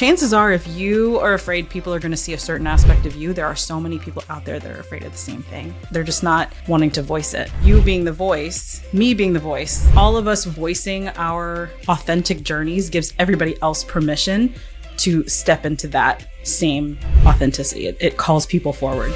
Chances are, if you are afraid people are going to see a certain aspect of you, there are so many people out there that are afraid of the same thing. They're just not wanting to voice it. You being the voice, me being the voice, all of us voicing our authentic journeys gives everybody else permission to step into that same authenticity. It calls people forward.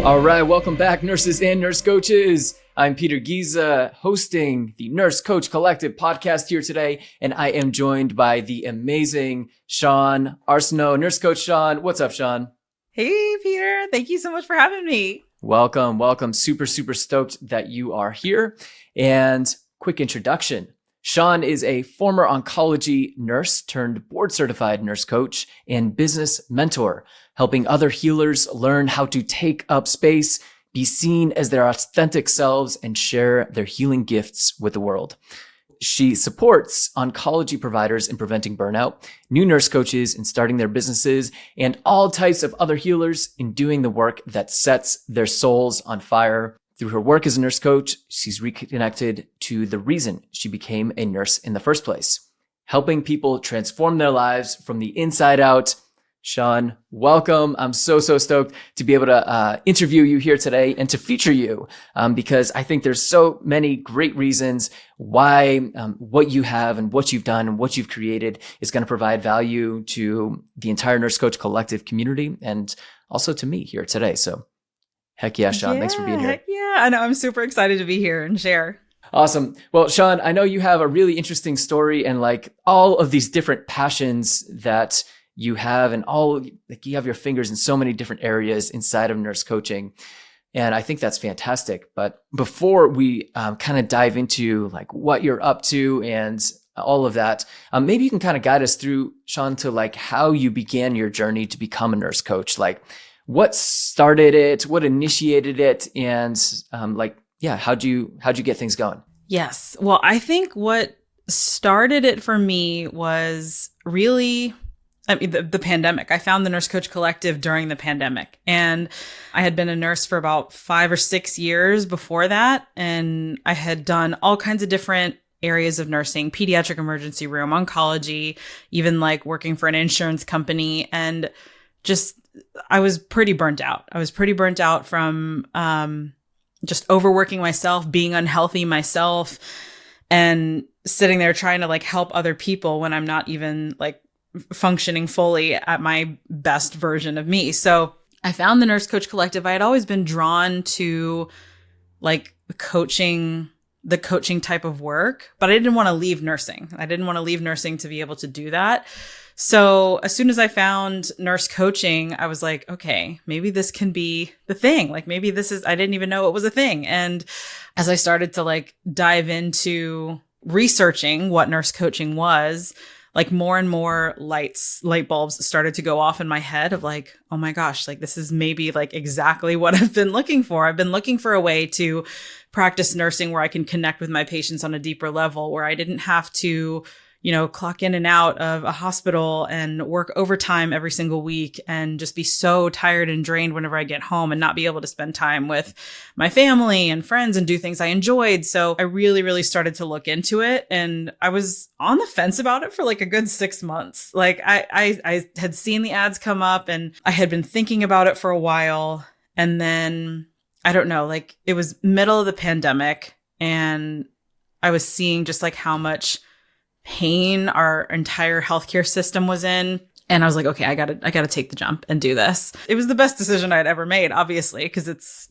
All right, welcome back, nurses and nurse coaches. I'm Peter Giza, hosting the Nurse Coach Collective podcast here today, and I am joined by the amazing Shawne Arceneaux. Nurse Coach Shawne, what's up, Shawne? Hey, Peter. Thank you so much for having me. Welcome. Super stoked that you are here. And quick introduction. Shawne is a former oncology nurse turned board certified nurse coach and business mentor, helping other healers learn how to take up space, be seen as their authentic selves, and share their healing gifts with the world. She supports oncology providers in preventing burnout, new nurse coaches in starting their businesses, and all types of other healers in doing the work that sets their souls on fire. Through her work as a nurse coach, she's reconnected to the reason she became a nurse in the first place, helping people transform their lives from the inside out. Shawne, welcome. I'm so stoked to be able to interview you here today and to feature you because I think there's so many great reasons why what you have and what you've done and what you've created is going to provide value to the entire Nurse Coach Collective community and also to me here today. So heck yeah, Shawne, thanks for being here. Heck yeah. I know. I'm super excited to be here and share. Awesome. Well, Shawne, I know you have a really interesting story and like all of these different passions that you have and you have your fingers in so many different areas inside of nurse coaching. And I think that's fantastic. But before we kind of dive into like what you're up to and all of that, maybe you can kind of guide us through, Shawne, to like how you began your journey to become a nurse coach. Like what started it, what initiated it, and how'd you get things going? Yes. Well, I think what started it for me was really the pandemic. I found the Nurse Coach Collective during the pandemic, and I had been a nurse for about 5 or 6 years before that. And I had done all kinds of different areas of nursing, pediatric emergency room, oncology, even like working for an insurance company. And just, I was pretty burnt out. I was pretty burnt out from just overworking myself, being unhealthy myself, and sitting there trying to like help other people when I'm not even like functioning fully at my best version of me. So I found the Nurse Coach Collective. I had always been drawn to like the coaching type of work, but I didn't want to leave nursing. I didn't want to leave nursing to be able to do that. So as soon as I found nurse coaching, I was like, okay, maybe this can be the thing. Like maybe I didn't even know it was a thing. And as I started to like dive into researching what nurse coaching was, like more and more light bulbs started to go off in my head of like, oh my gosh, like this is maybe like exactly what I've been looking for. I've been looking for a way to practice nursing where I can connect with my patients on a deeper level, where I didn't have to, clock in and out of a hospital and work overtime every single week and just be so tired and drained whenever I get home and not be able to spend time with my family and friends and do things I enjoyed. So I really, really started to look into it, and I was on the fence about it for like a good 6 months. Like I had seen the ads come up and I had been thinking about it for a while. And then I don't know, like it was middle of the pandemic and I was seeing just like how much pain our entire healthcare system was in. And I was like, okay, I gotta take the jump and do this. It was the best decision I'd ever made, obviously, because it's,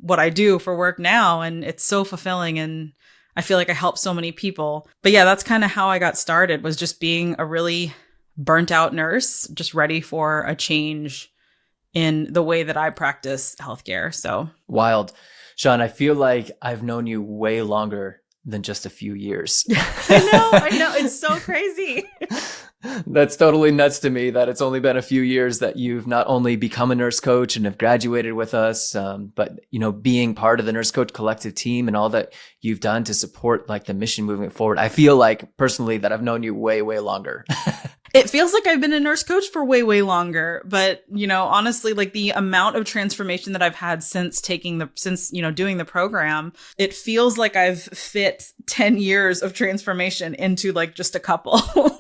what I do for work now. And it's so fulfilling. And I feel like I help so many people. But yeah, that's kind of how I got started, was just being a really burnt out nurse, just ready for a change in the way that I practice healthcare. So wild. Shawne, I feel like I've known you way longer than just a few years. I know. It's so crazy. That's totally nuts to me that it's only been a few years that you've not only become a nurse coach and have graduated with us, but, being part of the Nurse Coach Collective team and all that you've done to support like the mission moving forward. I feel like personally that I've known you way, way longer. It feels like I've been a nurse coach for way, way longer. But, honestly, like the amount of transformation that I've had since doing the program, it feels like I've fit 10 years of transformation into like just a couple.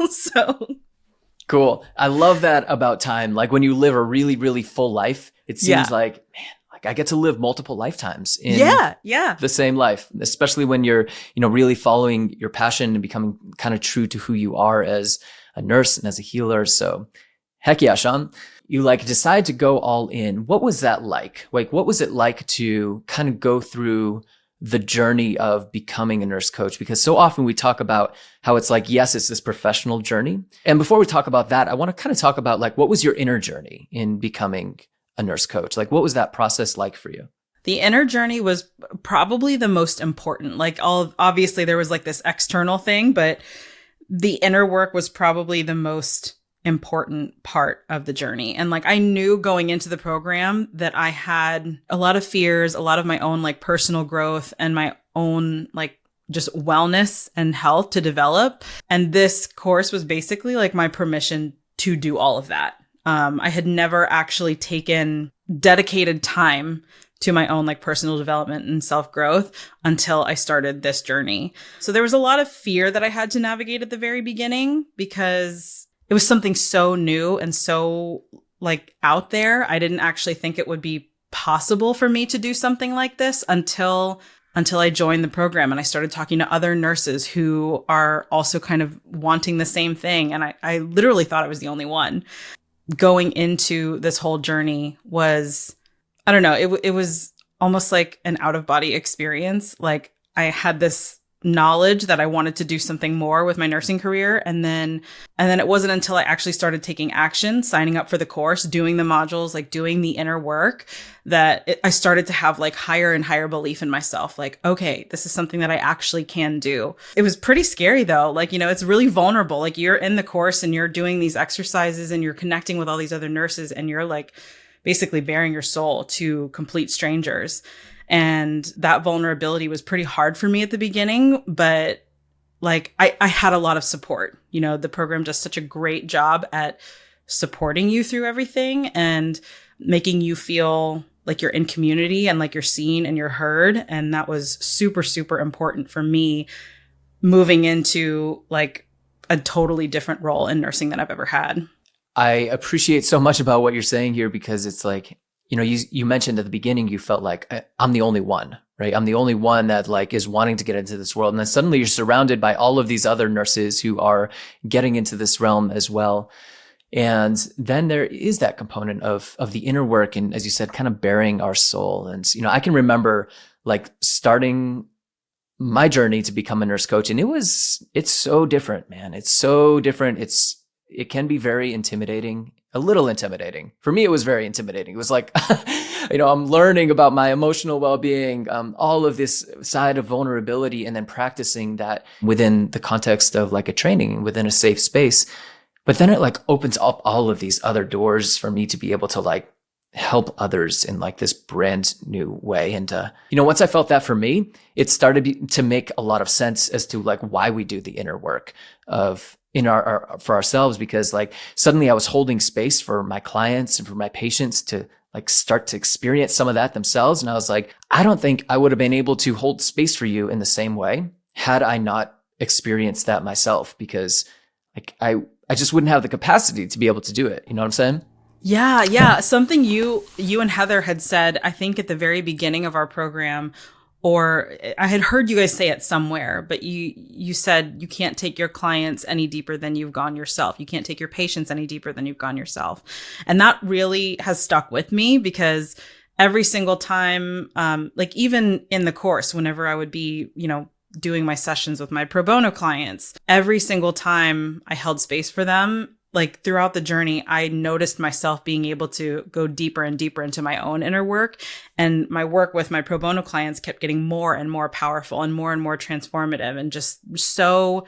So cool. I love that about time. Like when you live a really, really full life, it seems like, man, like I get to live multiple lifetimes in the same life, especially when you're, really following your passion and becoming kind of true to who you are as a nurse and as a healer. So heck yeah, Shawne, you like decide to go all in. What was that like? Like, what was it like to kind of go through the journey of becoming a nurse coach? Because so often we talk about how it's like, yes, it's this professional journey. And before we talk about that, I want to kind of talk about like, what was your inner journey in becoming a nurse coach? Like, what was that process like for you? The inner journey was probably the most important. Like obviously there was like this external thing, but the inner work was probably the most important part of the journey. And like I knew going into the program that I had a lot of fears, a lot of my own like personal growth and my own like just wellness and health to develop. And this course was basically like my permission to do all of that. I had never actually taken dedicated time to my own like personal development and self-growth until I started this journey. So there was a lot of fear that I had to navigate at the very beginning because it was something so new and so like out there. I didn't actually think it would be possible for me to do something like this until I joined the program and I started talking to other nurses who are also kind of wanting the same thing. And I literally thought I was the only one. Going into this whole journey was, I don't know, it was almost like an out of body experience. Like I had this knowledge that I wanted to do something more with my nursing career. And then it wasn't until I actually started taking action, signing up for the course, doing the modules, like doing the inner work, that I started to have like higher and higher belief in myself. Like, okay, this is something that I actually can do. It was pretty scary though. Like, it's really vulnerable. Like you're in the course and you're doing these exercises and you're connecting with all these other nurses and you're like basically bearing your soul to complete strangers. And that vulnerability was pretty hard for me at the beginning, but like I had a lot of support. The program does such a great job at supporting you through everything and making you feel like you're in community and like you're seen and you're heard. And that was super, super important for me moving into like a totally different role in nursing than I've ever had. I appreciate so much about what you're saying here because it's like, you mentioned at the beginning, you felt like I'm the only one, right? I'm the only one that like is wanting to get into this world. And then suddenly you're surrounded by all of these other nurses who are getting into this realm as well. And then there is that component of the inner work. And as you said, kind of bearing our soul. And, I can remember like starting my journey to become a nurse coach. And it's so different, man. It's so different. It can be very intimidating. A little intimidating. For me, it was very intimidating. It was like, I'm learning about my emotional well-being, all of this side of vulnerability, and then practicing that within the context of like a training within a safe space. But then it like opens up all of these other doors for me to be able to like help others in like this brand new way. And, once I felt that for me, it started to make a lot of sense as to like why we do the inner work for ourselves, because like suddenly I was holding space for my clients and for my patients to like start to experience some of that themselves. And I was like, I don't think I would have been able to hold space for you in the same way had I not experienced that myself, because like I just wouldn't have the capacity to be able to do it. You know what I'm saying? Yeah. Something you and Heather had said, I think at the very beginning of our program, or I had heard you guys say it somewhere, but you said you can't take your clients any deeper than you've gone yourself. You can't take your patients any deeper than you've gone yourself. And that really has stuck with me because every single time, like even in the course, whenever I would be, doing my sessions with my pro bono clients, every single time I held space for them, like throughout the journey, I noticed myself being able to go deeper and deeper into my own inner work. And my work with my pro bono clients kept getting more and more powerful and more transformative and just so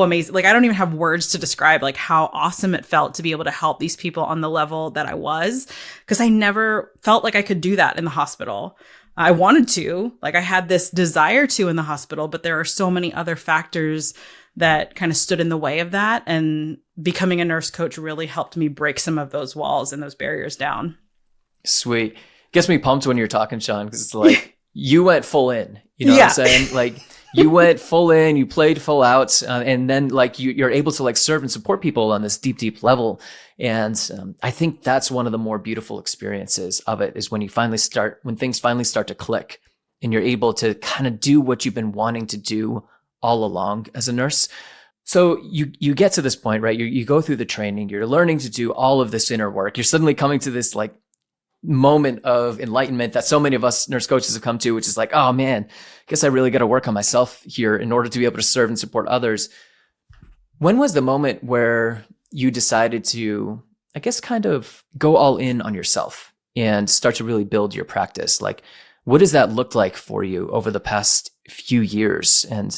amazing. Like, I don't even have words to describe like how awesome it felt to be able to help these people on the level that I was, because I never felt like I could do that in the hospital. I wanted to, like I had this desire to in the hospital, but there are so many other factors that kind of stood in the way of that. And becoming a nurse coach really helped me break some of those walls and those barriers down. Sweet. Gets me pumped when you're talking, Shawne, because it's like you went full in. You know what I'm saying? Like you went full in, you played full out, and then like you're able to like serve and support people on this deep, deep level. And I think that's one of the more beautiful experiences of it is when things finally start to click and you're able to kind of do what you've been wanting to do all along as a nurse. So you get to this point, right? You go through the training, you're learning to do all of this inner work. You're suddenly coming to this like moment of enlightenment that so many of us nurse coaches have come to, which is like, oh man, I guess I really got to work on myself here in order to be able to serve and support others. When was the moment where you decided to, I guess, kind of go all in on yourself and start to really build your practice? Like, what does that look like for you over the past few years? And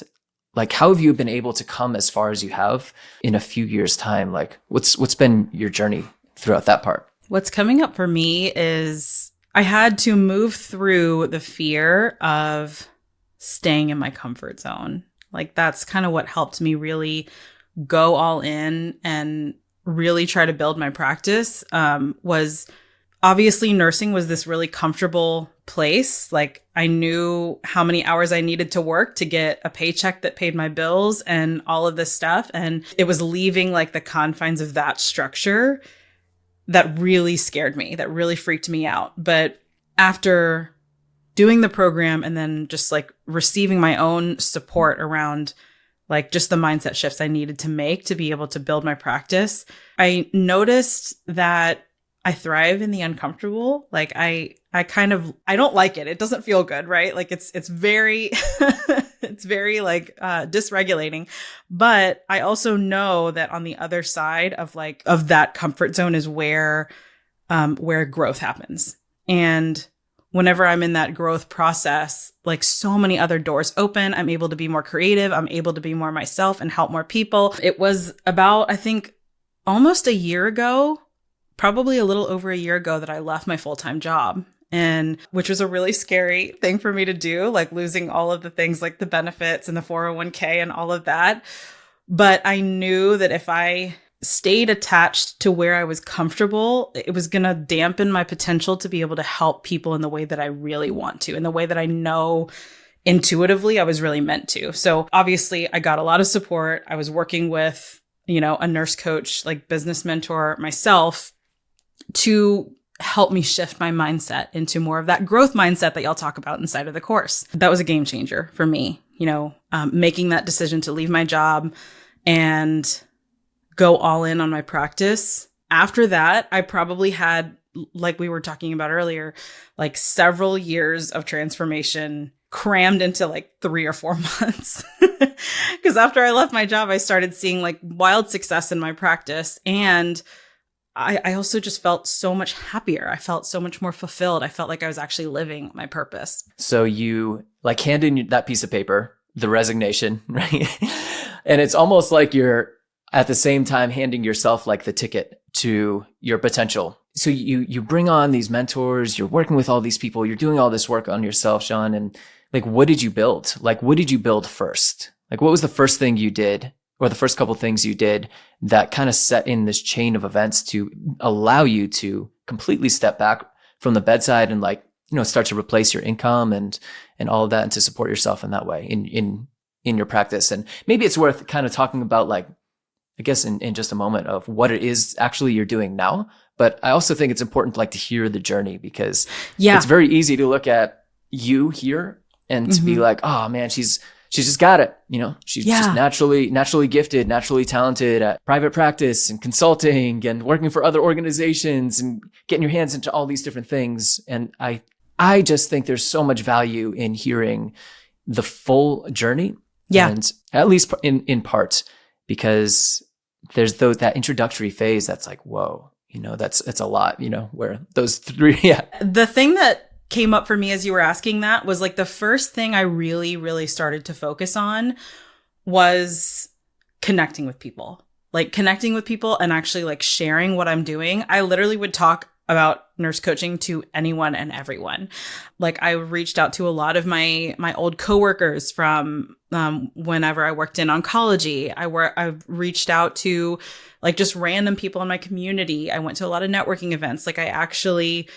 like, how have you been able to come as far as you have in a few years' time? Like, what's been your journey throughout that part? What's coming up for me is I had to move through the fear of staying in my comfort zone. Like that's kind of what helped me really go all in and really try to build my practice. Was obviously nursing was this really comfortable place. Like I knew how many hours I needed to work to get a paycheck that paid my bills and all of this stuff. And it was leaving like the confines of that structure that really scared me, that really freaked me out. But after doing the program and then just like receiving my own support around like just the mindset shifts I needed to make to be able to build my practice, I noticed that I thrive in the uncomfortable. Like I don't like it. It doesn't feel good, right? Like it's very, it's very like dysregulating. But I also know that on the other side of that comfort zone is where growth happens. And whenever I'm in that growth process, like so many other doors open, I'm able to be more creative. I'm able to be more myself and help more people. It was about, I think, almost a year ago, probably a little over a year ago that I left my full-time job, and which was a really scary thing for me to do, like losing all of the things like the benefits and the 401k and all of that. But I knew that if I stayed attached to where I was comfortable, it was going to dampen my potential to be able to help people in the way that I really want to, in the way that I know intuitively I was really meant to. So obviously I got a lot of support. I was working with, a nurse coach, like business mentor myself, to help me shift my mindset into more of that growth mindset that y'all talk about inside of the course. That was a game changer for me, making that decision to leave my job and go all in on my practice. After that, I probably had, like we were talking about earlier, like several years of transformation crammed into like 3 or 4 months. Because after I left my job, I started seeing like wild success in my practice. And I also just felt so much happier. I felt so much more fulfilled. I felt like I was actually living my purpose. So you like hand in that piece of paper, the resignation, right? And it's almost like you're at the same time handing yourself like the ticket to your potential. So you bring on these mentors, you're working with all these people, you're doing all this work on yourself, Shawne. And like, what did you build? Like, what did you build first? Like, what was the first thing you did, or the first couple things you did that kind of set in this chain of events to allow you to completely step back from the bedside and like, start to replace your income and all of that, and to support yourself in that way in your practice? And maybe it's worth kind of talking about, like, I guess in just a moment, of what it is actually you're doing now. But I also think it's important to hear the journey, because it's very easy to look at you here and to be like, oh man, she's just got it. She's just naturally gifted, naturally talented at private practice and consulting and working for other organizations and getting your hands into all these different things. And I just think there's so much value in hearing the full journey. Yeah. And at least in part, because there's that introductory phase that's like, whoa, that's a lot, where those 3, The thing that came up for me as you were asking that was like the first thing I really, really started to focus on was connecting with people and actually like sharing what I'm doing. I literally would talk about nurse coaching to anyone and everyone. Like I reached out to a lot of my old coworkers from whenever I worked in oncology. I've reached out to like just random people in my community. I went to a lot of networking events. Like I actually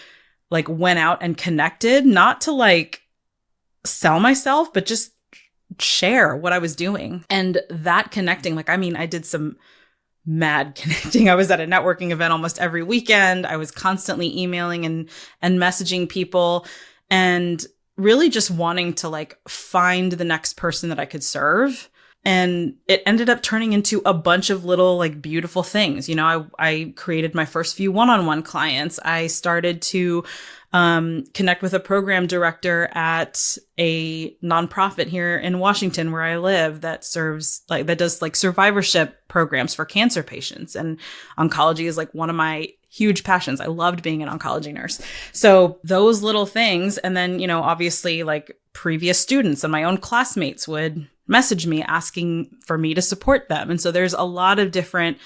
like went out and connected, not to like sell myself, but just share what I was doing. And that connecting, like, I mean, I did some mad connecting. I was at a networking event almost every weekend. I was constantly emailing and messaging people and really just wanting to like find the next person that I could serve. And it ended up turning into a bunch of little like beautiful things. You know, I created my first few one-on-one clients. I started to connect with a program director at a nonprofit here in Washington where I live that does like survivorship programs for cancer patients. And oncology is like one of my huge passions. I loved being an oncology nurse. So those little things. And then, you know, obviously like previous students and my own classmates would message me asking for me to support them. And so there's a lot of different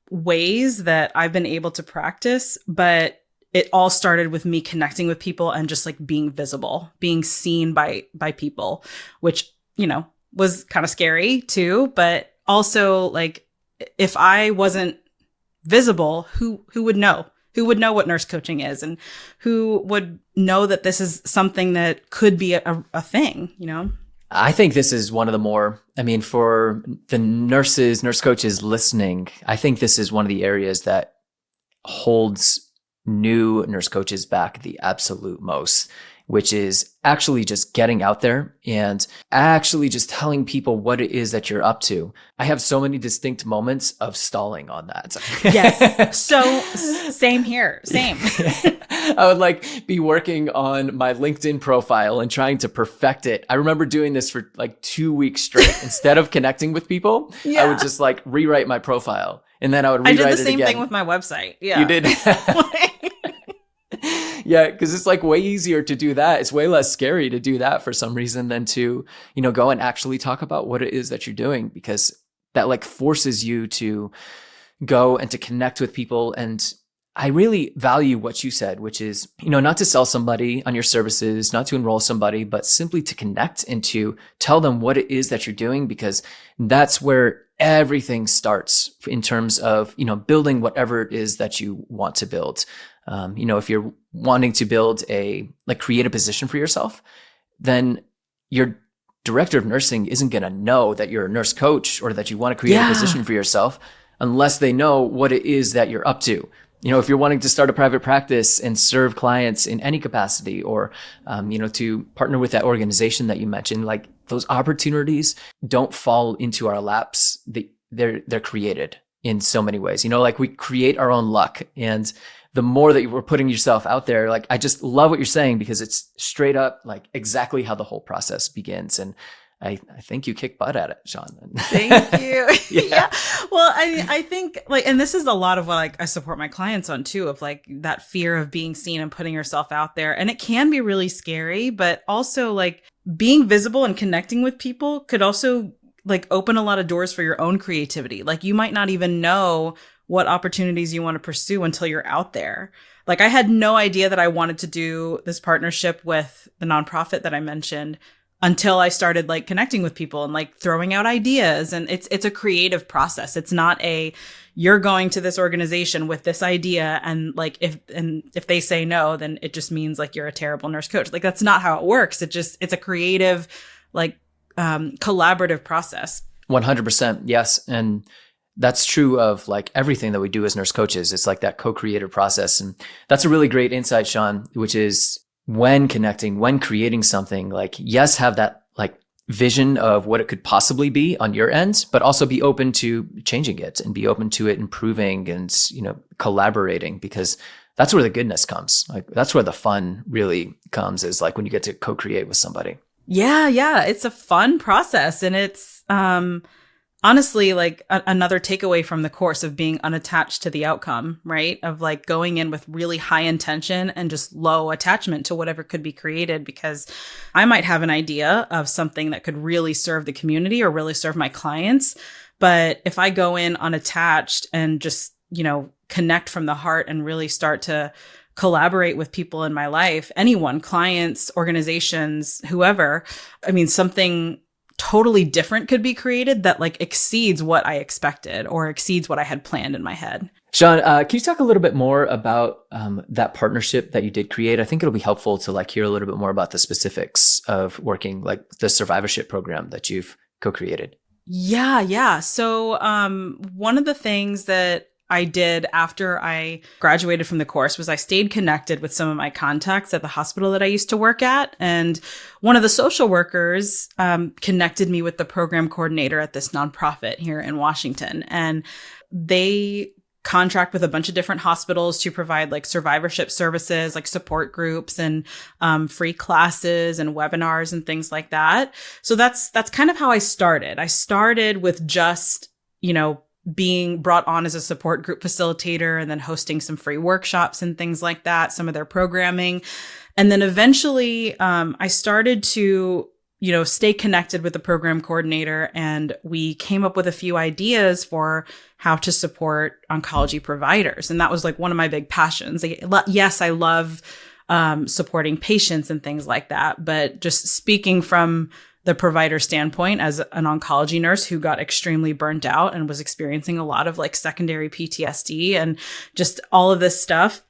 ways that I've been able to practice, but it all started with me connecting with people and just like being visible, being seen by people, which, you know, was kind of scary too. But also like, if I wasn't visible, who would know? Who would know what nurse coaching is and who would know that this is something that could be a thing, you know? I think this is one of the more, I mean, for the nurse coaches listening, I think this is one of the areas that holds new nurse coaches back the absolute most, which is actually just getting out there and actually just telling people what it is that you're up to. I have so many distinct moments of stalling on that. Yes. So same here. Same. I would like be working on my LinkedIn profile and trying to perfect it. I remember doing this for like 2 weeks straight. Instead of connecting with people, I would just like rewrite my profile and then I would rewrite it again. I did the same thing with my website. Yeah. You did? Yeah, because it's like way easier to do that. It's way less scary to do that for some reason than to, you know, go and actually talk about what it is that you're doing, because that like forces you to go and to connect with people. And I really value what you said, which is, you know, not to sell somebody on your services, not to enroll somebody, but simply to connect and to tell them what it is that you're doing, because that's where everything starts in terms of, you know, building whatever it is that you want to build. You know, if you're wanting to create a position for yourself, then your director of nursing isn't going to know that you're a nurse coach or that you want to create a position for yourself unless they know what it is that you're up to. You know, if you're wanting to start a private practice and serve clients in any capacity, or, you know, to partner with that organization that you mentioned, like those opportunities don't fall into our laps. They're created in so many ways. You know, like we create our own luck. And the more that you're putting yourself out there, like I just love what you're saying, because it's straight up like exactly how the whole process begins. And I think you kick butt at it, Shawne. Thank you. Yeah. Well, I think like, and this is a lot of what like I support my clients on too, of like that fear of being seen and putting yourself out there. And it can be really scary, but also like being visible and connecting with people could also like open a lot of doors for your own creativity. Like you might not even know what opportunities you want to pursue until you're out there. Like I had no idea that I wanted to do this partnership with the nonprofit that I mentioned until I started like connecting with people and like throwing out ideas. And it's a creative process. It's not you're going to this organization with this idea and like if they say no, then it just means like you're a terrible nurse coach. Like that's not how it works. It's a creative, like collaborative process. 100%. Yes. And that's true of like everything that we do as nurse coaches. It's like that co-creative process. And that's a really great insight, Shawne, which is when connecting, when creating something, like, yes, have that like vision of what it could possibly be on your end, but also be open to changing it and be open to it improving and, you know, collaborating, because that's where the goodness comes. Like that's where the fun really comes, is like when you get to co-create with somebody. Yeah. It's a fun process. And it's, honestly, like another takeaway from the course of being unattached to the outcome, right? Of like going in with really high intention and just low attachment to whatever could be created, because I might have an idea of something that could really serve the community or really serve my clients. But if I go in unattached and just, you know, connect from the heart and really start to collaborate with people in my life, anyone, clients, organizations, whoever, I mean, something totally different could be created that like exceeds what I expected or exceeds what I had planned in my head. Shawne, can you talk a little bit more about that partnership that you did create? I think it'll be helpful to like hear a little bit more about the specifics of working like the survivorship program that you've co-created. Yeah. So one of the things that I did after I graduated from the course was I stayed connected with some of my contacts at the hospital that I used to work at. And one of the social workers connected me with the program coordinator at this nonprofit here in Washington. And they contract with a bunch of different hospitals to provide like survivorship services, like support groups and free classes and webinars and things like that. So that's kind of how I started. I started with just, being brought on as a support group facilitator and then hosting some free workshops and things like that, some of their programming. And then eventually I started to stay connected with the program coordinator, and we came up with a few ideas for how to support oncology providers. And that was like one of my big passions. Yes, I love supporting patients and things like that, but just speaking from the provider standpoint as an oncology nurse who got extremely burnt out and was experiencing a lot of like secondary PTSD and just all of this stuff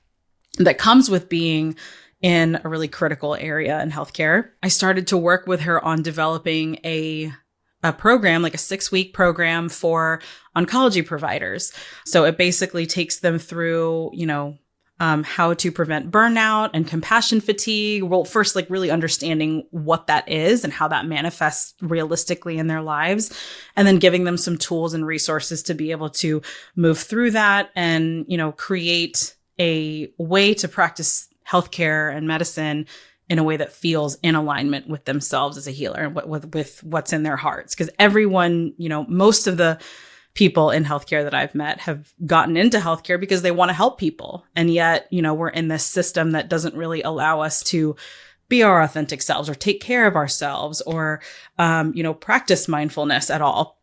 that comes with being in a really critical area in healthcare. I started to work with her on developing a program, like a 6-week program for oncology providers. So it basically takes them through, how to prevent burnout and compassion fatigue. Well, first, like really understanding what that is and how that manifests realistically in their lives, and then giving them some tools and resources to be able to move through that and, create a way to practice healthcare and medicine in a way that feels in alignment with themselves as a healer and with what's in their hearts. Because everyone, most of the people in healthcare that I've met have gotten into healthcare because they want to help people. And yet, we're in this system that doesn't really allow us to be our authentic selves or take care of ourselves or, practice mindfulness at all.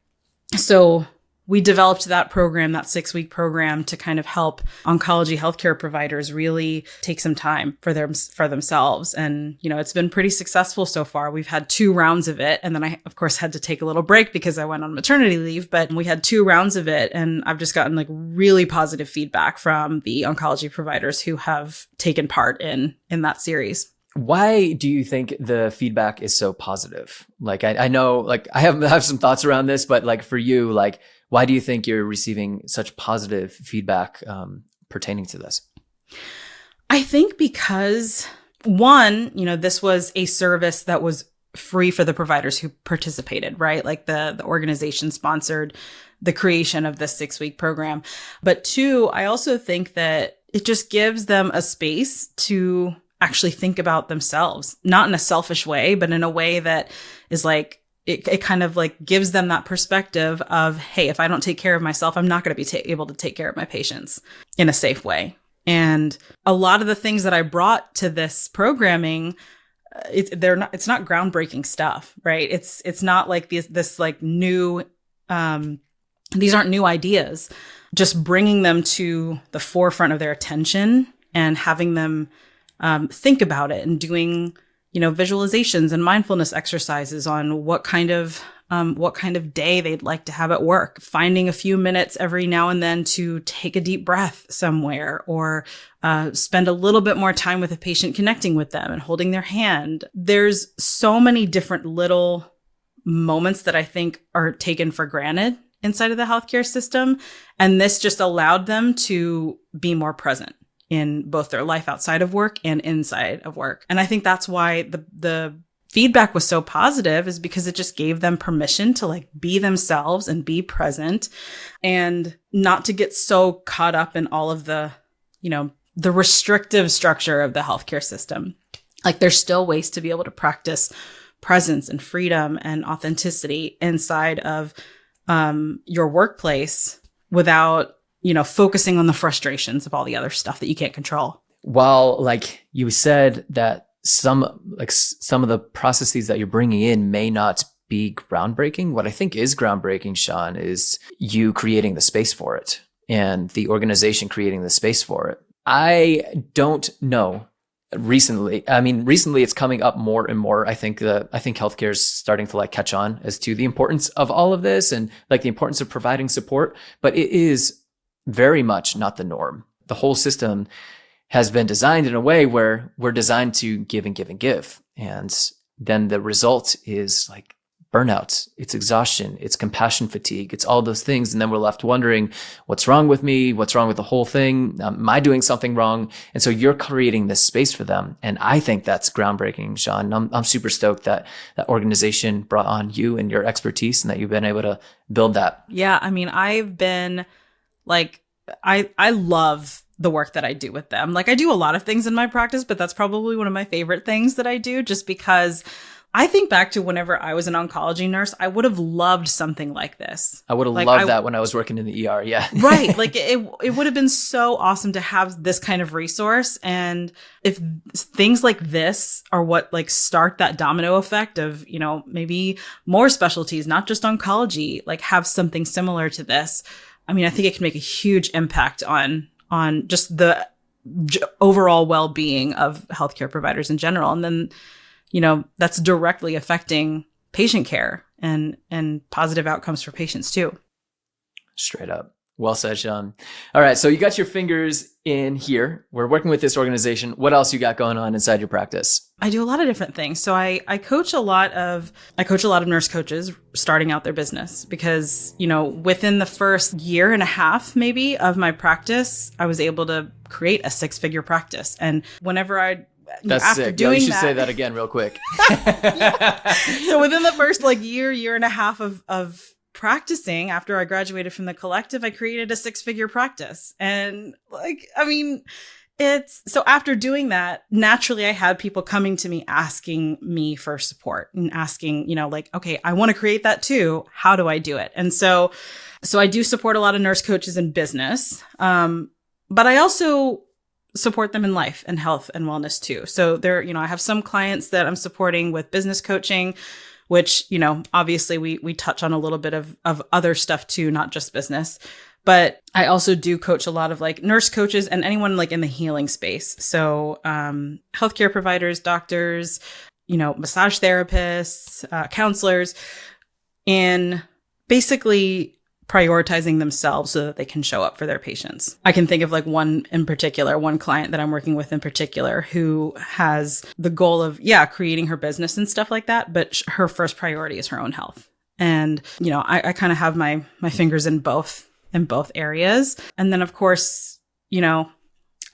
So we developed that program, that 6-week program, to kind of help oncology healthcare providers really take some time for themselves. And, it's been pretty successful so far. We've had 2 rounds of it. And then I, of course, had to take a little break because I went on maternity leave, but we had 2 rounds of it. And I've just gotten like really positive feedback from the oncology providers who have taken part in that series. Why do you think the feedback is so positive? Like, I know, like, I have some thoughts around this, but like for you, like, why do you think you're receiving such positive feedback pertaining to this? I think because one, this was a service that was free for the providers who participated, right? Like the organization sponsored the creation of this 6-week program. But 2, I also think that it just gives them a space to actually think about themselves, not in a selfish way, but in a way that is like, it kind of like gives them that perspective of, hey, if I don't take care of myself, I'm not going to be able to take care of my patients in a safe way. And a lot of the things that I brought to this programming, it's not groundbreaking stuff, right? It's not like this like new, these aren't new ideas. Just bringing them to the forefront of their attention and having them think about it and doing visualizations and mindfulness exercises on what kind of day they'd like to have at work, finding a few minutes every now and then to take a deep breath somewhere or spend a little bit more time with a patient, connecting with them and holding their hand. There's so many different little moments that I think are taken for granted inside of the healthcare system. And this just allowed them to be more present in both their life outside of work and inside of work. And I think that's why the feedback was so positive, is because it just gave them permission to like be themselves and be present and not to get so caught up in all of the restrictive structure of the healthcare system. Like there's still ways to be able to practice presence and freedom and authenticity inside of your workplace without focusing on the frustrations of all the other stuff that you can't control. While like you said that some of the processes that you're bringing in may not be groundbreaking, what I think is groundbreaking, Shawne, is you creating the space for it and the organization creating the space for it. I don't know. Recently it's coming up more and more. I think healthcare is starting to like catch on as to the importance of all of this and like the importance of providing support, but it is very much not the norm. The whole system has been designed in a way where we're designed to give and give and give. And then the result is like burnout, it's exhaustion, it's compassion fatigue, it's all those things. And then we're left wondering, what's wrong with me? What's wrong with the whole thing? Am I doing something wrong? And so you're creating this space for them. And I think that's groundbreaking, Shawne. I'm super stoked that that organization brought on you and your expertise and that you've been able to build that. Yeah. I mean, I've been like, I love the work that I do with them. Like I do a lot of things in my practice, but that's probably one of my favorite things that I do just because I think back to whenever I was an oncology nurse, I would have loved something like this. I would have loved that when I was working in the ER. Yeah. Right. Like it would have been so awesome to have this kind of resource. And if things like this are what like start that domino effect of, you know, maybe more specialties, not just oncology, like have something similar to this. I mean, I think it can make a huge impact on just the overall well-being of healthcare providers in general. And then, you know, that's directly affecting patient care and positive outcomes for patients too. Straight up. Well said, Shawne. All right. So you got your fingers in here. We're working with this organization. What else you got going on inside your practice? I do a lot of different things. So I coach a lot of nurse coaches starting out their business because, you know, within the first year and a half, maybe of my practice, I was able to create a 6-figure practice. And whenever that's after sick. Doing you should that, say that again real quick. So within the first like year and a half of practicing after I graduated from the collective, I created a 6-figure practice. And like, I mean, so after doing that, naturally I had people coming to me asking me for support and asking, you know, like, okay, I want to create that too. How do I do it? And so I do support a lot of nurse coaches in business. But I also support them in life and health and wellness too. So there, you know, I have some clients that I'm supporting with business coaching, which, you know, obviously we touch on a little bit of other stuff too, not just business. But I also do coach a lot of like nurse coaches and anyone like in the healing space. So healthcare providers, doctors, you know, massage therapists, counselors, in basically prioritizing themselves so that they can show up for their patients. I can think of like one client that I'm working with in particular who has the goal of, creating her business and stuff like that. But her first priority is her own health. And, you know, I kind of have my fingers in both areas. And then of course, you know,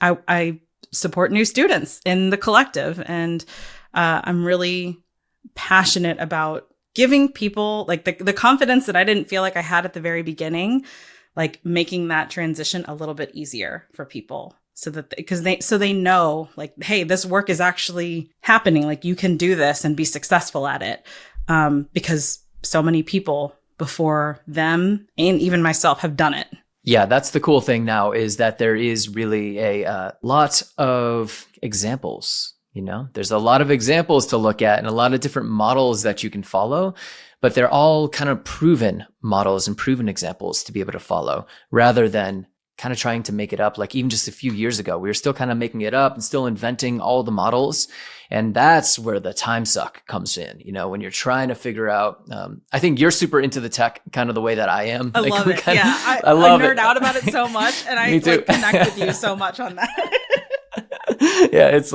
I support new students in the collective, and I'm really passionate about giving people like the confidence that I didn't feel like I had at the very beginning, like making that transition a little bit easier for people so that they know like, hey, this work is actually happening. Like you can do this and be successful at it. Because so many people before them and even myself have done it. Yeah, that's the cool thing now is that there is really a lot of examples. You know, there's a lot of examples to look at and a lot of different models that you can follow, but they're all kind of proven models and proven examples to be able to follow rather than kind of trying to make it up. Like even just a few years ago, we were still kind of making it up and still inventing all the models. And that's where the time suck comes in, you know, when you're trying to figure out, I think you're super into the tech kind of the way that I am. I love it. I love nerd out about it so much. And I like connect with you so much on that. Yeah, it's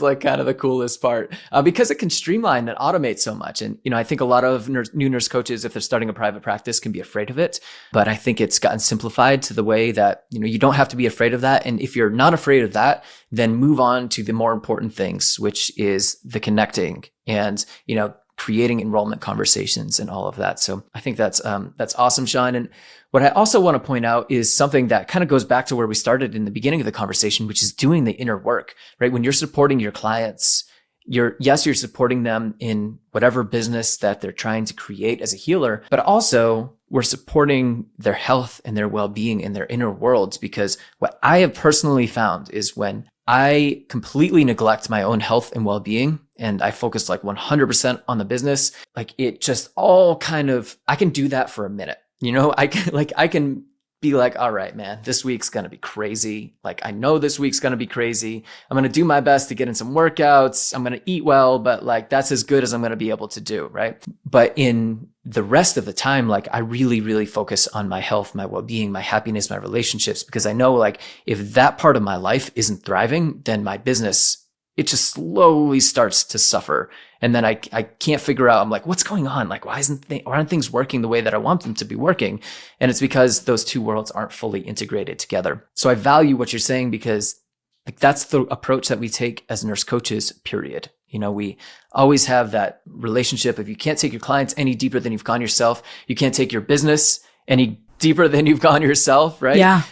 like kind of the coolest part because it can streamline and automate so much. And, you know, I think a lot of new nurse coaches, if they're starting a private practice, can be afraid of it. But I think it's gotten simplified to the way that, you know, you don't have to be afraid of that. And if you're not afraid of that, then move on to the more important things, which is the connecting and, you know, creating enrollment conversations and all of that. So I think that's awesome, Shawne. And what I also want to point out is something that kind of goes back to where we started in the beginning of the conversation, which is doing the inner work, right? When you're supporting your clients, you're supporting them in whatever business that they're trying to create as a healer, but also we're supporting their health and their well-being in their inner worlds. Because what I have personally found is when I completely neglect my own health and well-being and I focus like 100% on the business, like it just all kind of, I can do that for a minute. You know, I can be like, all right, man, this week's going to be crazy. Like, I know this week's going to be crazy. I'm going to do my best to get in some workouts. I'm going to eat well, but like, that's as good as I'm going to be able to do. Right. But in the rest of the time, like, I really, really focus on my health, my well-being, my happiness, my relationships, because I know, like, if that part of my life isn't thriving, then my business, it just slowly starts to suffer. And then I can't figure out, I'm like, what's going on? Like, why aren't things working the way that I want them to be working? And it's because those two worlds aren't fully integrated together. So I value what you're saying, because like, that's the approach that we take as nurse coaches, period. You know, we always have that relationship. If you can't take your clients any deeper than you've gone yourself, you can't take your business any deeper than you've gone yourself, right? Yeah.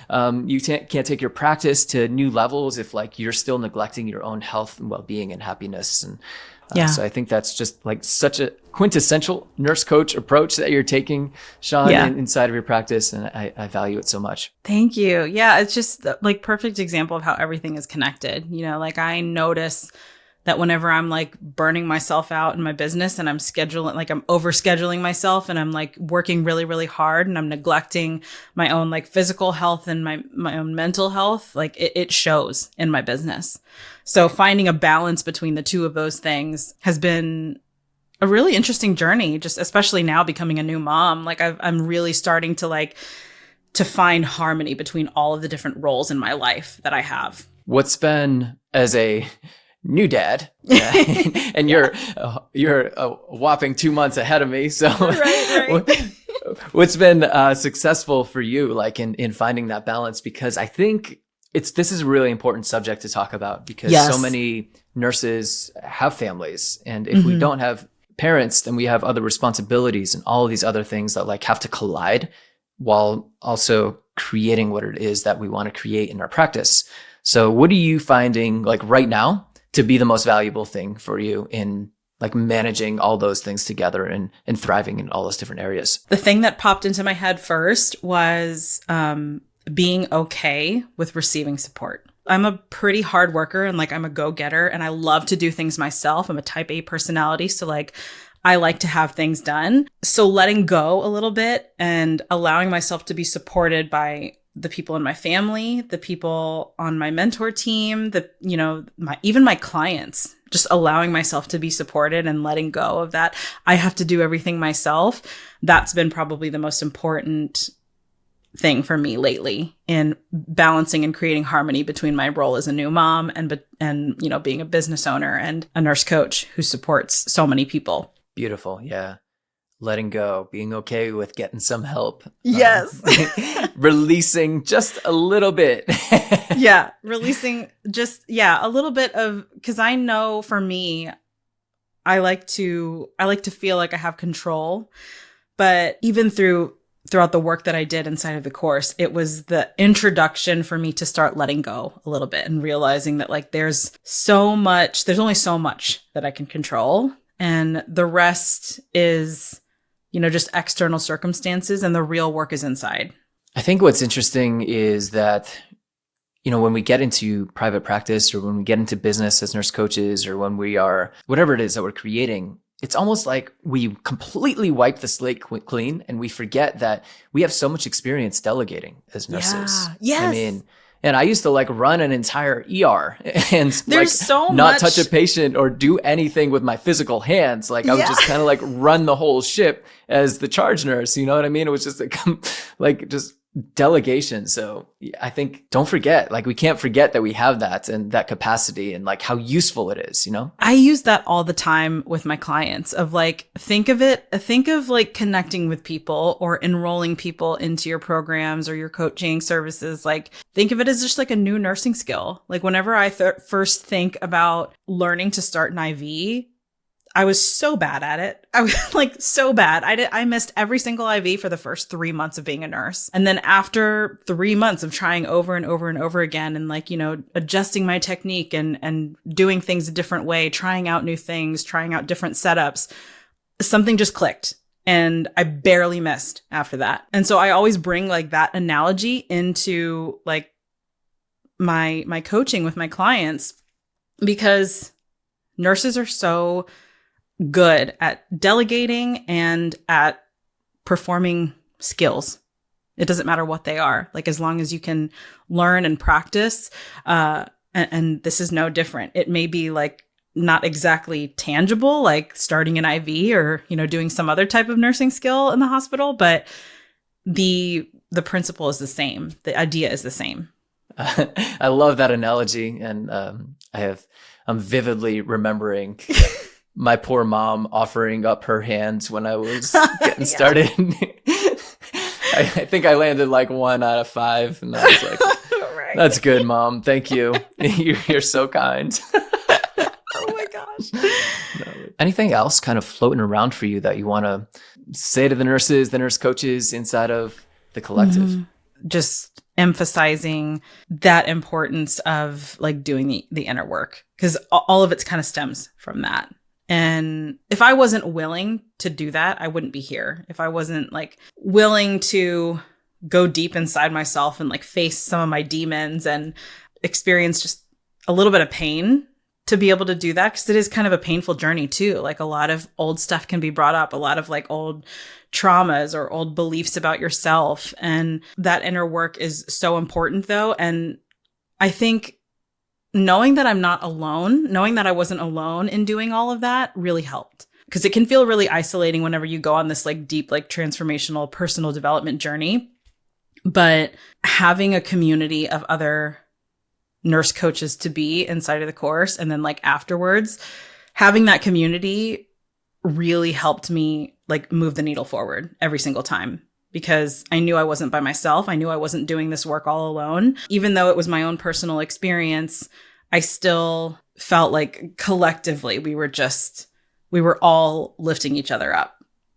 You can't take your practice to new levels if like you're still neglecting your own health and well-being and happiness. And so I think that's just like such a quintessential nurse coach approach that you're taking, Shawne, inside of your practice. And I value it so much. Thank you. Yeah. It's just like perfect example of how everything is connected. You know, like I notice that whenever I'm like burning myself out in my business and I'm scheduling, like I'm overscheduling myself and I'm like working really, really hard and I'm neglecting my own like physical health and my own mental health, like it shows in my business. So finding a balance between the two of those things has been a really interesting journey, just especially now becoming a new mom. Like I'm really starting to find harmony between all of the different roles in my life that I have. What's been, as a new dad, and you're a whopping 2 months ahead of me. So right. What's been successful for you, like in finding that balance? Because I think this is a really important subject to talk about, because so many nurses have families. And if we don't have parents, then we have other responsibilities and all of these other things that like have to collide while also creating what it is that we want to create in our practice. So what are you finding like right now to be the most valuable thing for you in like managing all those things together and thriving in all those different areas? The thing that popped into my head first was being okay with receiving support. I'm a pretty hard worker and like I'm a go-getter and I love to do things myself. I'm a type A personality. So like I like to have things done. So letting go a little bit and allowing myself to be supported by the people in my family, the people on my mentor team, even my clients, just allowing myself to be supported and letting go of that. I have to do everything myself. That's been probably the most important thing for me lately in balancing and creating harmony between my role as a new mom and being a business owner and a nurse coach who supports so many people. Beautiful. Yeah. Letting go, being okay with getting some help. Yes. Releasing just a little bit. Releasing just, a little bit of, because I know for me, I like to feel like I have control, but even throughout the work that I did inside of the course, it was the introduction for me to start letting go a little bit and realizing that like there's only so much that I can control. And the rest is, just external circumstances, and the real work is inside. I think what's interesting is that, when we get into private practice or when we get into business as nurse coaches or when we are, whatever it is that we're creating, it's almost like we completely wipe the slate clean and we forget that we have so much experience delegating as nurses. Yeah. Yes. I mean, and I used to like run an entire ER and not touch a patient or do anything with my physical hands. Like I would just kind of like run the whole ship as the charge nurse. You know what I mean? It was just like just delegation. So I think don't forget, like we can't forget that we have that and that capacity and like how useful it is, I use that all the time with my clients of like, think of like connecting with people or enrolling people into your programs or your coaching services. Like think of it as just like a new nursing skill. Like whenever I first think about learning to start an IV, I was so bad at it. I was like so bad. I missed every single IV for the first 3 months of being a nurse. And then after 3 months of trying over and over and over again and like, adjusting my technique and doing things a different way, trying out new things, trying out different setups, something just clicked and I barely missed after that. And so I always bring like that analogy into like my coaching with my clients because nurses are so good at delegating and at performing skills. It doesn't matter what they are. Like, as long as you can learn and practice, and this is no different. It may be like not exactly tangible, like starting an IV or, doing some other type of nursing skill in the hospital, but the principle is the same. The idea is the same. I love that analogy. And I'm vividly remembering my poor mom offering up her hands when I was getting started. I think I landed like 1 out of 5. And I was like, right. That's good, Mom. Thank you. You're so kind. Oh my gosh. No. Anything else kind of floating around for you that you want to say to the nurses, the nurse coaches inside of the collective? Just emphasizing that importance of like doing the inner work, because all of it kind of stems from that. And if I wasn't willing to do that, I wouldn't be here. If I wasn't like willing to go deep inside myself and like face some of my demons and experience just a little bit of pain to be able to do that, because it is kind of a painful journey too. Like, a lot of old stuff can be brought up, a lot of like old traumas or old beliefs about yourself. And that inner work is so important though. And I think knowing that I'm not alone, knowing that I wasn't alone in doing all of that really helped, because it can feel really isolating whenever you go on this like deep, like transformational personal development journey. But having a community of other nurse coaches to be inside of the course, and then like afterwards, having that community really helped me like move the needle forward every single time, because I knew I wasn't by myself. I knew I wasn't doing this work all alone. Even though it was my own personal experience, I still felt like collectively we were all lifting each other up.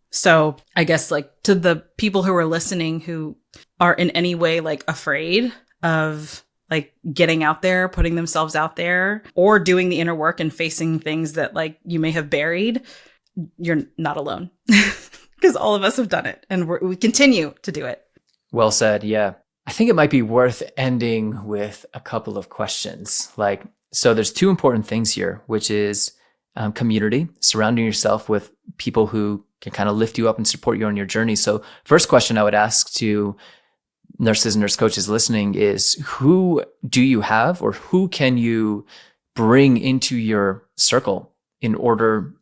So I guess like to the people who are listening who are in any way like afraid of like getting out there, putting themselves out there, or doing the inner work and facing things that like you may have buried, you're not alone, because all of us have done it and we continue to do it. Well said. Yeah. I think it might be worth ending with a couple of questions. So there's 2 important things here, which is community, surrounding yourself with people who can kind of lift you up and support you on your journey. So first question I would ask to nurses and nurse coaches listening is, who do you have, or who can you bring into your circle in order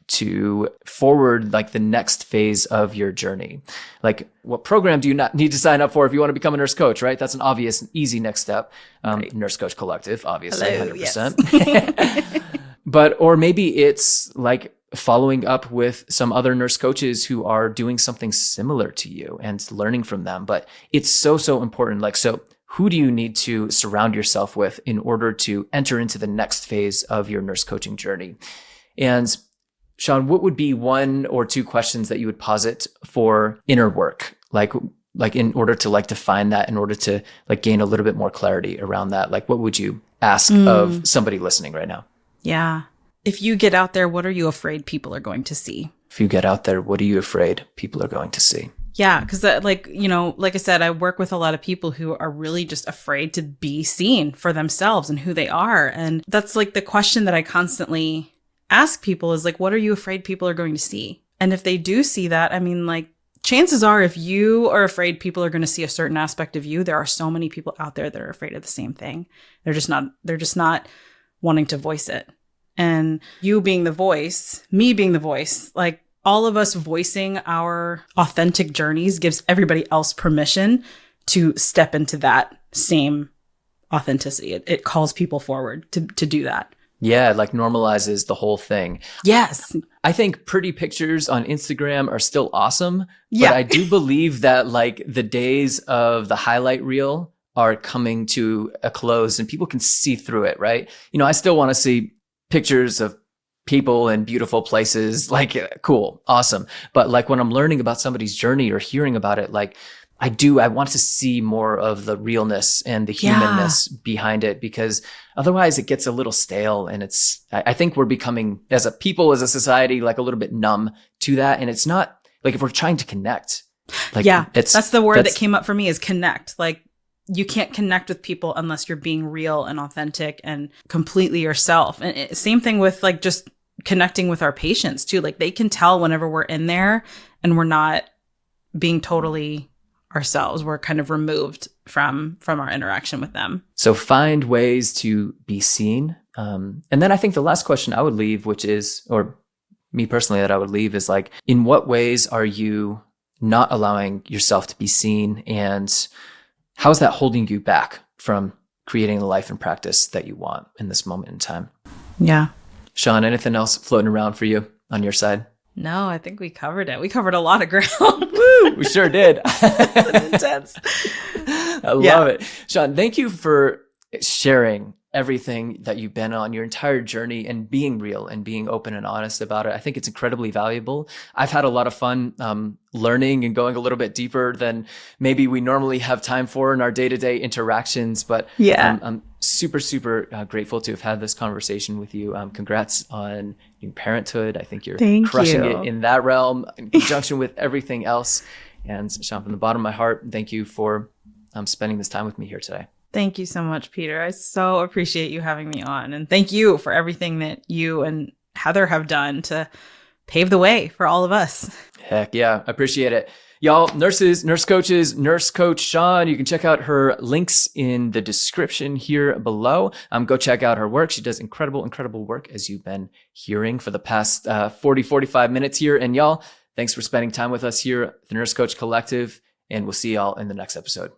to forward like the next phase of your journey? Like, what program do you not need to sign up for if you want to become a nurse coach, right? That's an obvious and easy next step. Right. Nurse Coach Collective, obviously. Hello, 100%. Yes. Or maybe it's like following up with some other nurse coaches who are doing something similar to you and learning from them. But it's so, so important. Like, so who do you need to surround yourself with in order to enter into the next phase of your nurse coaching journey? And Shawne, what would be 1 or 2 questions that you would posit for inner work? Like in order to like define that, in order to like gain a little bit more clarity around that, like what would you ask of somebody listening right now? Yeah. If you get out there, what are you afraid people are going to see? If you get out there, what are you afraid people are going to see? Yeah, because like I said, I work with a lot of people who are really just afraid to be seen for themselves and who they are. And that's like the question that I constantly ask people is like, what are you afraid people are going to see? And if they do see that, I mean, like, chances are if you are afraid people are going to see a certain aspect of you, there are so many people out there that are afraid of the same thing. They're just not wanting to voice it. And you being the voice, me being the voice, like all of us voicing our authentic journeys gives everybody else permission to step into that same authenticity. It calls people forward to do that. Yeah, like normalizes the whole thing. Yes. I think pretty pictures on Instagram are still awesome. Yeah. But I do believe that like the days of the highlight reel are coming to a close and people can see through it, right? I still want to see pictures of people in beautiful places, like cool, awesome. But like when I'm learning about somebody's journey or hearing about it, like I want to see more of the realness and the humanness behind it, because otherwise it gets a little stale. And I think we're becoming as a people, as a society, like a little bit numb to that. And it's not like, if we're trying to connect, like, that's the word that came up for me, is connect. Like, you can't connect with people unless you're being real and authentic and completely yourself. And same thing with like just connecting with our patients too. Like, they can tell whenever we're in there and we're not being totally ourselves. We're kind of removed from our interaction with them. So find ways to be seen. And then I think the last question I would leave, which is, or me personally that I would leave, is like, in what ways are you not allowing yourself to be seen? And how is that holding you back from creating the life and practice that you want in this moment in time? Yeah. Shawne, anything else floating around for you on your side? No, I think we covered it. We covered a lot of ground. Woo, we sure did. It's intense. I love it. Shawne, thank you for sharing everything that you've been on, your entire journey, and being real and being open and honest about it. I think it's incredibly valuable. I've had a lot of fun learning and going a little bit deeper than maybe we normally have time for in our day-to-day interactions. But I'm super, super grateful to have had this conversation with you. Congrats on new parenthood. I think you're crushing it in that realm in conjunction with everything else. And Shawne, from the bottom of my heart, thank you for spending this time with me here today. Thank you so much, Peter. I so appreciate you having me on. And thank you for everything that you and Heather have done to pave the way for all of us. Heck yeah, I appreciate it. Y'all, nurses, nurse coaches, Nurse Coach Shawne, you can check out her links in the description here below. Go check out her work. She does incredible, incredible work, as you've been hearing for the past 45 minutes here. And y'all, thanks for spending time with us here at the Nurse Coach Collective. And we'll see y'all in the next episode.